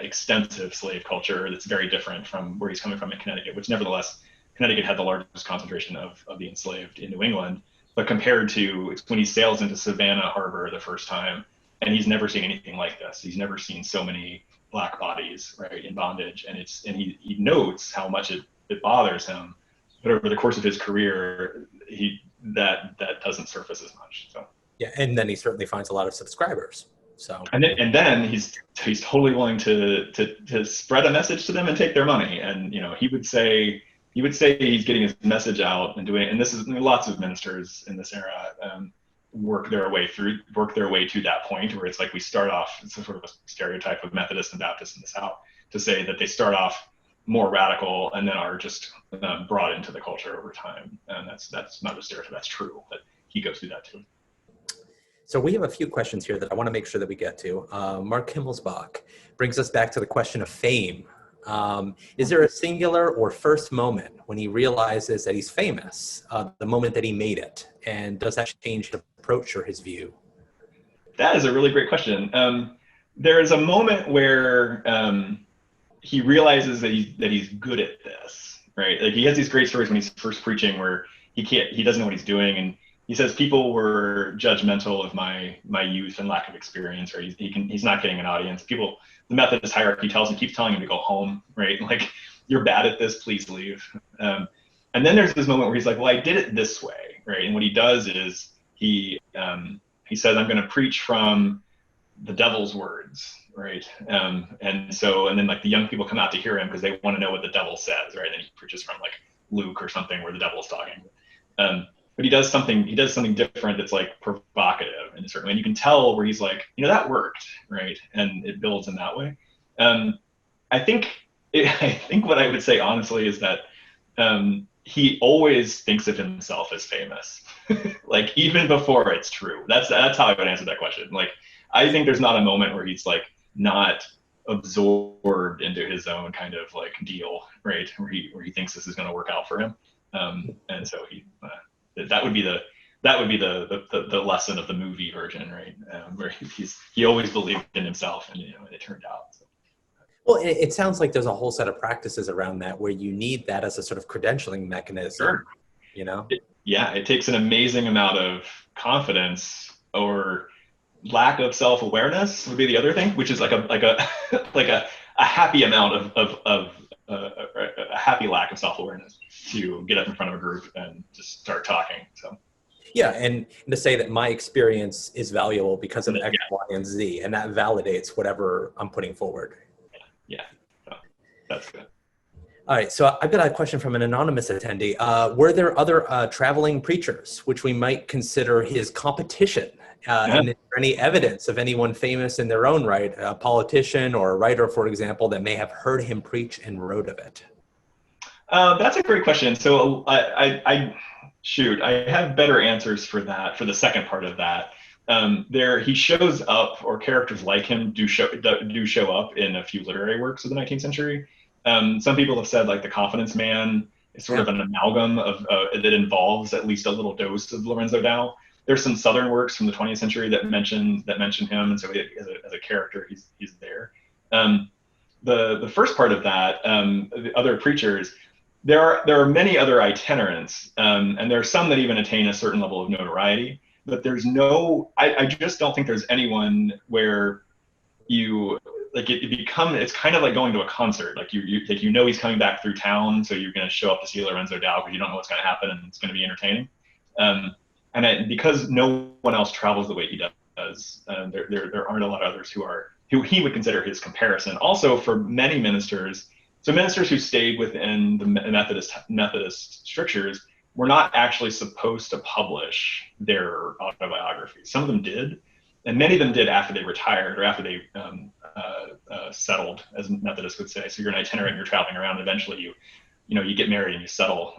extensive slave culture that's very different from where he's coming from in Connecticut, which nevertheless, Connecticut had the largest concentration of the enslaved in New England. But compared to when he sails into Savannah Harbor the first time, and he's never seen anything like this. He's never seen so many black bodies, right, in bondage, and he notes how much it bothers him. But over the course of his career, that doesn't surface as much. So yeah, and then he certainly finds a lot of subscribers. So and then he's totally willing to spread a message to them and take their money. And he would say he's getting his message out and doing. And this is lots of ministers in this era work their way to that point where it's like we start off. It's a sort of a stereotype of Methodists and Baptists in the South to say that they start off more radical and then are just brought into the culture over time. And that's not a stereotype. That's true. But he goes through that too. So we have a few questions here that I want to make sure that we get to. Mark Himmelsbach brings us back to the question of fame. Is there a singular or first moment when he realizes that he's famous, the moment that he made it? And does that change his approach or his view? That is a really great question. There is a moment where he realizes that he's good at this, right? Like he has these great stories when he's first preaching where he doesn't know what he's doing, and he says people were judgmental of my youth and lack of experience, or he's not getting an audience. The Methodist hierarchy keeps telling him to go home, right? Like, you're bad at this, please leave. And then there's this moment where he's like, well, I did it this way, right? And what he does is he says, I'm going to preach from the devil's words, right? And then like the young people come out to hear him because they want to know what the devil says, right? And then he preaches from like Luke or something where the devil's talking. But he does something different that's like provocative in a certain way. And you can tell where he's like, that worked, right? And it builds in that way. I think what I would say honestly is that he always thinks of himself as famous, like even before it's true. That's how I would answer that question. Like, I think there's not a moment where he's like not absorbed into his own kind of like deal, right? Where he thinks this is going to work out for him. And so that would be the lesson of the movie version, right? Where he always believed in himself, and it turned out. So. Well, it sounds like there's a whole set of practices around that where you need that as a sort of credentialing mechanism. Sure. It takes an amazing amount of confidence, or lack of self-awareness would be the other thing, which is like a happy amount of a happy lack of self-awareness to get up in front of a group and just start talking. So yeah, and to say that my experience is valuable because of X, Y, and Z, and that validates whatever I'm putting forward. Yeah. So that's good. All right, so I've got a question from an anonymous attendee. Were there other traveling preachers which we might consider his competition? And is there any evidence of anyone famous in their own right, a politician or a writer, for example, that may have heard him preach and wrote of it? That's a great question. So I have better answers for that, for the second part of that. He shows up, or characters like him do show up in a few literary works of the 19th century. Some people have said like The Confidence Man is sort of an amalgam of that involves at least a little dose of Lorenzo Dow. There's some Southern works from the 20th century that mention him, and so as a character, he's there. The first part of that, the other preachers, there are many other itinerants, and there are some that even attain a certain level of notoriety. But I just don't think there's anyone where you like it's kind of like going to a concert. Like he's coming back through town, so you're going to show up to see Lorenzo Dow because you don't know what's going to happen, and it's going to be entertaining. Because no one else travels the way he does, there aren't a lot of others who he would consider his comparison. Also, for many ministers, so ministers who stayed within the Methodist strictures were not actually supposed to publish their autobiographies. Some of them did, and many of them did after they retired or after they settled, as Methodists would say. So you're an itinerant, you're traveling around, and eventually you get married and you settle.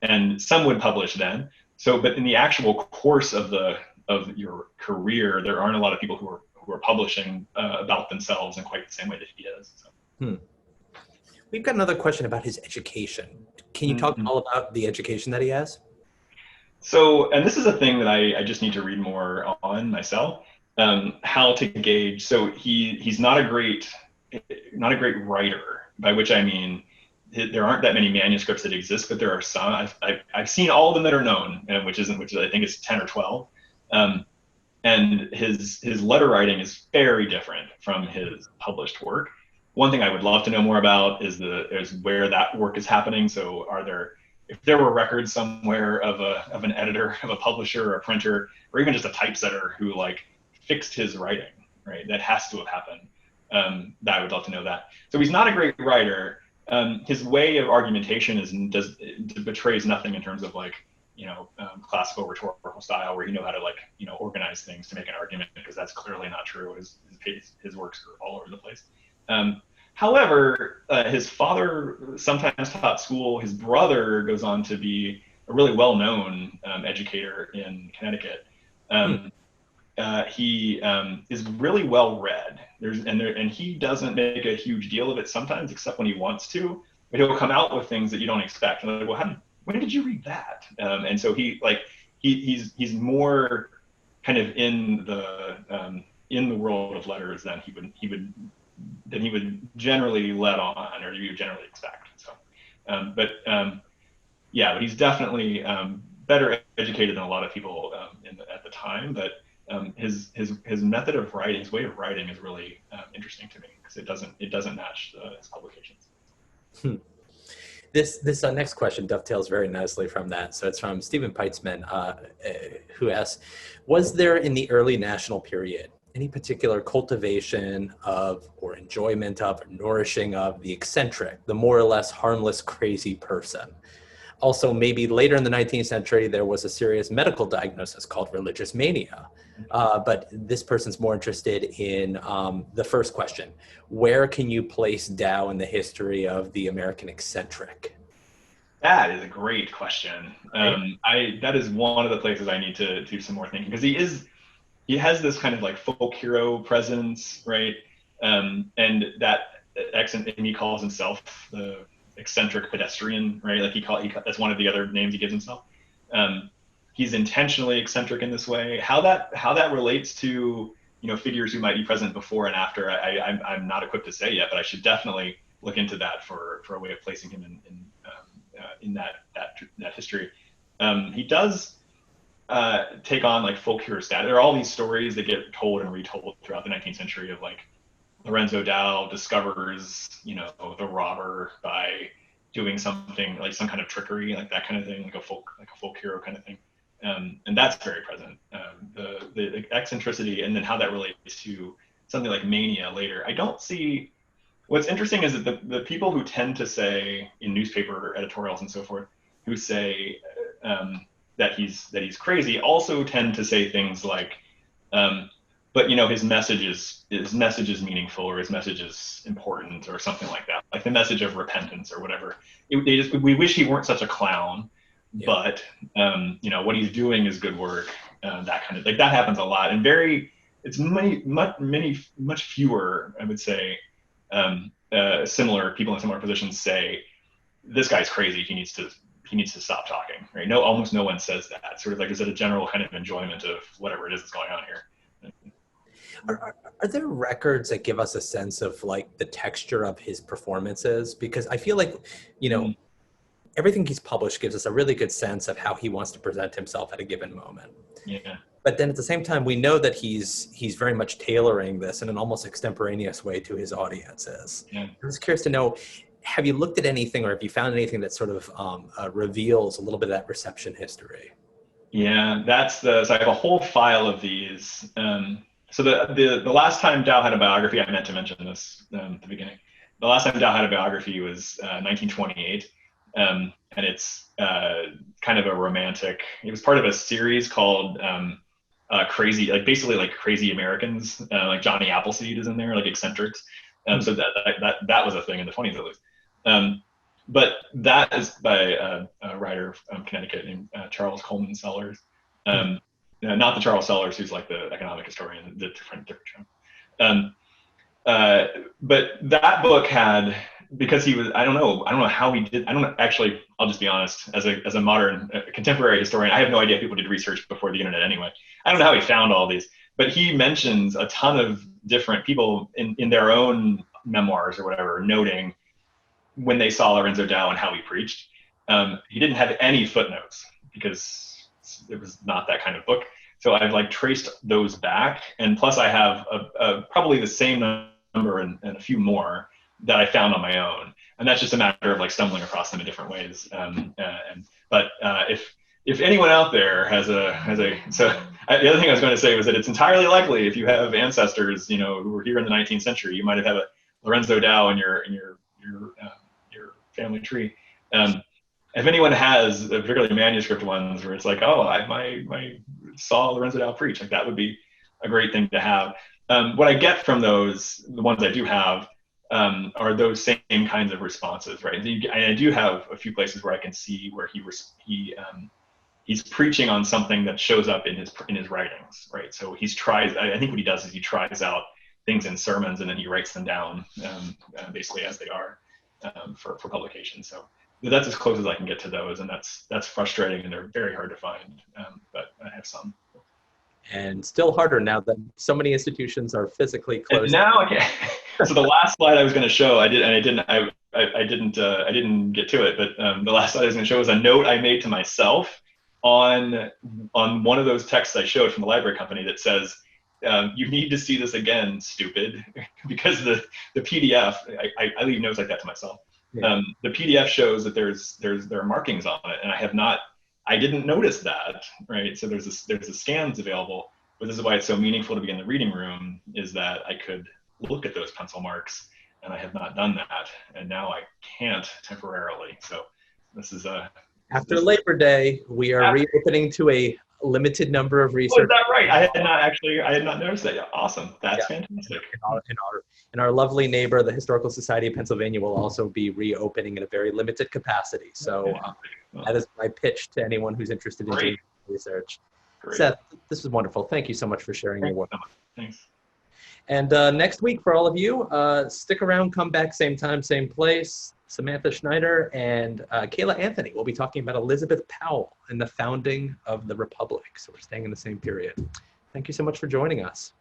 And some would publish then. So, but in the actual course of your career, there aren't a lot of people who are publishing about themselves in quite the same way that he is. So. We've got another question about his education. Can you talk all about the education that he has? So, and this is a thing that I just need to read more on myself, how to gauge. So he's not a great writer, by which I mean there aren't that many manuscripts that exist, but there are some. I've seen all of them that are known, which I think is 10 or 12. And his letter writing is very different from his published work. One thing I would love to know more about is where that work is happening. So if there were records somewhere of an editor, of a publisher or a printer, or even just a typesetter who like fixed his writing, right? That has to have happened. That I would love to know that. So he's not a great writer. His way of argumentation betrays nothing in terms of like, classical rhetorical style where you know how to like, organize things to make an argument, because that's clearly not true. His works are all over the place. However, his father sometimes taught school. His brother goes on to be a really well-known educator in Connecticut. He is really well-read. And he doesn't make a huge deal of it sometimes, except when he wants to. But he'll come out with things that you don't expect. And they're like, well, when did you read that? And so he's more kind of in the world of letters than he would generally let on, or you generally expect. So, but he's definitely better educated than a lot of people at the time. But his method of writing, his way of writing, is really interesting to me, because it doesn't match his publications. This next question dovetails very nicely from that. So it's from Stephen Peitzman, who asks, was there in the early national period any particular cultivation of, or enjoyment of, or nourishing of the eccentric, the more or less harmless, crazy person? Also, maybe later in the 19th century, there was a serious medical diagnosis called religious mania. But this person's more interested in the first question. Where can you place Dow in the history of the American eccentric? That is a great question. That is one of the places I need to do some more thinking, because he has this kind of like folk hero presence, right? And he calls himself the eccentric pedestrian, right? Like that's one of the other names he gives himself. He's intentionally eccentric in this way. How that relates to figures who might be present before and after, I'm not equipped to say yet, but I should definitely look into that for a way of placing him in that history. He does take on like folk hero status. There are all these stories that get told and retold throughout the 19th century of like Lorenzo Dow discovers, the robber by doing something like some kind of trickery, like that kind of thing, like a folk hero kind of thing. And that's very present. The eccentricity, and then how that relates to something like mania later. I don't see. What's interesting is that the people who tend to say in newspaper editorials and so forth, who say that he's crazy, also tend to say things like, but his message is meaningful, or his message is important, or something like that, like the message of repentance or whatever. We wish he weren't such a clown, but what he's doing is good work. That kind of like that happens a lot, and it's much fewer, I would say. Similar people in similar positions say, this guy's crazy, he needs to stop talking, right? Almost no one says that. Sort of like, is it a general kind of enjoyment of whatever it is that's going on here? Are there records that give us a sense of like the texture of his performances? Because I feel like, everything he's published gives us a really good sense of how he wants to present himself at a given moment. Yeah. But then at the same time, we know that he's very much tailoring this in an almost extemporaneous way to his audiences. Yeah. I'm just curious to know, have you looked at anything, or have you found anything that sort of reveals a little bit of that reception history? Yeah, so I have a whole file of these. So the last time Dow had a biography, I meant to mention this at the beginning. The last time Dow had a biography was 1928. And it's kind of a romantic. It was part of a series called crazy, like basically like crazy Americans, like Johnny Appleseed is in there, like eccentrics. So that was a thing in the 20s at least. But that is by a writer from Connecticut named Charles Coleman Sellers. Not the Charles Sellers who's like the economic historian, the different show. But that book had, because he was, I don't know how he did, actually, I'll just be honest, as a modern contemporary historian, I have no idea if people did research before the internet anyway. I don't know how he found all these, but he mentions a ton of different people in their own memoirs or whatever, noting when they saw Lorenzo Dow and how he preached. He didn't have any footnotes because it was not that kind of book. So I've like traced those back, and plus I have probably the same number and a few more that I found on my own, and that's just a matter of like stumbling across them in different ways. But if anyone out there has a so the other thing I was going to say was that it's entirely likely if you have ancestors, you know, who were here in the 19th century, you might have had a Lorenzo Dow in your family tree. If anyone has, particularly manuscript ones, where it's like, oh, I saw Lorenzo Dow preach, like that would be a great thing to have. What I get from those, the ones I do have, are those same kinds of responses, right? I do have a few places where I can see where he's preaching on something that shows up in his writings, right? So I think what he does is he tries out things in sermons and then he writes them down basically as they are for publication. So that's as close as I can get to those, and that's frustrating, and they're very hard to find. But I have some. And still harder now that so many institutions are physically closed. And now, okay. So the last slide I was going to show, I didn't get to it, but the last slide I was going to show was a note I made to myself on one of those texts I showed from the library company that says, you need to see this again, stupid, because the PDF, I leave notes like that to myself. Yeah. The PDF shows that there are markings on it, and I didn't notice that, right? So there's the scans available, but this is why it's so meaningful to be in the reading room, is that I could look at those pencil marks, and I have not done that, and now I can't temporarily. So this is after Labor Day, we are reopening to a limited number of research. Oh, is that right? I had not noticed that yet. Awesome. That's fantastic. In our lovely neighbor, the Historical Society of Pennsylvania, will also be reopening in a very limited capacity. So that is my pitch to anyone who's interested in doing research. Great. Seth, this was wonderful. Thank you so much for sharing your work. Thanks. And next week, for all of you, stick around, come back, same time, same place. Samantha Schneider and Kayla Anthony will be talking about Elizabeth Powell and the founding of the Republic. So we're staying in the same period. Thank you so much for joining us.